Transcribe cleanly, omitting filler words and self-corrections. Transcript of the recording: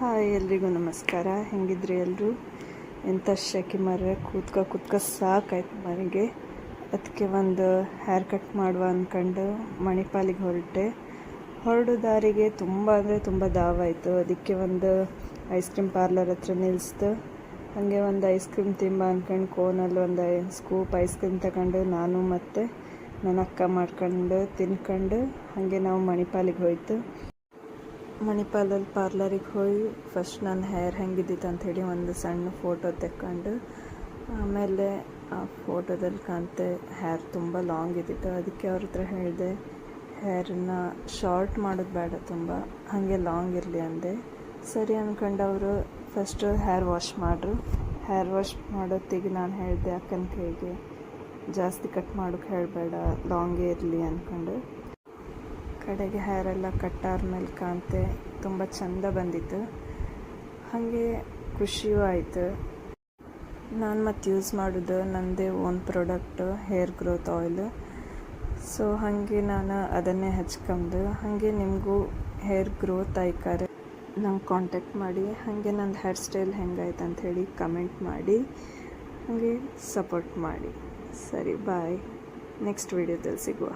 Hi ಎಲ್ರಿಗೂ ನಮಸ್ಕಾರ. ಹೆಂಗಿದ್ರಿ ಎಲ್ಲರೂ? ಎಂಥ ಶೆಕೆ ಮರ ಕೂತ್ಕ ಸಾಕಾಯ್ತು ಮನೆಗೆ. ಅದಕ್ಕೆ ಒಂದು ಹೇರ್ ಕಟ್ ಮಾಡುವ ಅಂದ್ಕೊಂಡು ಮಣಿಪಾಲಿಗೆ ಹೊರಡು ದಾರಿಗೆ ತುಂಬ ಅಂದರೆ ತುಂಬ ದಾವಾಯಿತು. ಅದಕ್ಕೆ ಒಂದು ಐಸ್ ಕ್ರೀಮ್ ಪಾರ್ಲರ್ ಹತ್ರ ನಿಲ್ಲಿಸ್ತು. ಹಾಗೆ ಒಂದು ಐಸ್ ಕ್ರೀಮ್ ತಿಂಬ ಅಂದ್ಕೊಂಡು ಕೋನಲ್ಲಿ ಒಂದು ಸ್ಕೂಪ್ ಐಸ್ ಕ್ರೀಮ್ ತಗೊಂಡು ನಾನು ಮತ್ತು ನನ್ನ ಅಕ್ಕ ಮಾಡ್ಕೊಂಡು ತಿನ್ಕೊಂಡು ಹಾಗೆ ನಾವು ಮಣಿಪಾಲಿಗೆ ಹೋಯ್ತು. ಮಣಿಪಾಲಲ್ಲಿ ಪಾರ್ಲರಿಗೆ ಹೋಗಿ ಫಸ್ಟ್ ನನ್ನ ಹೇರ್ ಹೆಂಗಿದ್ದಿತ್ತು ಅಂಥೇಳಿ ಒಂದು ಸಣ್ಣ ಫೋಟೋ ತೆಕ್ಕೊಂಡು, ಆಮೇಲೆ ಆ ಫೋಟೋದಲ್ಲಿ ಕಾಣ್ತೆ ಹೇರ್ ತುಂಬ ಲಾಂಗ್ ಇದ್ದಿತ್ತು. ಅದಕ್ಕೆ ಅವ್ರ ಹತ್ರ ಹೇಳಿದೆ, ಹೇರನ್ನ ಶಾರ್ಟ್ ಮಾಡೋದು ಬೇಡ, ತುಂಬ ಹಾಗೆ ಲಾಂಗ್ ಇರಲಿ ಅಂದೆ. ಸರಿ ಅಂದ್ಕೊಂಡು ಅವರು ಫಸ್ಟು ಹೇರ್ ವಾಶ್ ಮಾಡ್ರು. ಹೇರ್ ವಾಶ್ ಮಾಡೋತ್ತಿಗೆ ನಾನು ಹೇಳಿದೆ ಅಕ್ಕನ ಕೈಗೆ, ಜಾಸ್ತಿ ಕಟ್ ಮಾಡೋಕ್ಕೆ ಹೇಳಬೇಡ, ಲಾಂಗೇ ಇರಲಿ ಅಂದ್ಕೊಂಡು. ಕಡೆಗೆ ಹೇರೆಲ್ಲ ಕಟ್ಟಾದ್ಮೇಲೆ ಕಾಣ್ತೆ ತುಂಬ ಚೆಂದ ಬಂದಿತ್ತು. ಹಾಗೆ ಖುಷಿಯೂ ಆಯಿತು. ನಾನು ಮತ್ತು ಯೂಸ್ ಮಾಡೋದು ನನ್ನದೇ own product, hair growth oil. So ಹಾಗೆ ನಾನು ಅದನ್ನೇ ಹಚ್ಕೊಂಡು, ಹಾಗೆ ನಿಮಗೂ ಹೇರ್ ಗ್ರೋತ್ ಆಯ್ಕಾರೆ ನಂಗೆ ಕಾಂಟ್ಯಾಕ್ಟ್ ಮಾಡಿ, ಹಾಗೆ ನಂದು ಹೇರ್ ಸ್ಟೈಲ್ ಹೆಂಗಾಯ್ತು ಅಂಥೇಳಿ ಕಮೆಂಟ್ ಮಾಡಿ, ಹಾಗೆ ಸಪೋರ್ಟ್ ಮಾಡಿ. ಸರಿ, ಬಾಯ್. ನೆಕ್ಸ್ಟ್ ವೀಡಿಯೋದಲ್ಲಿ ಸಿಗುವ.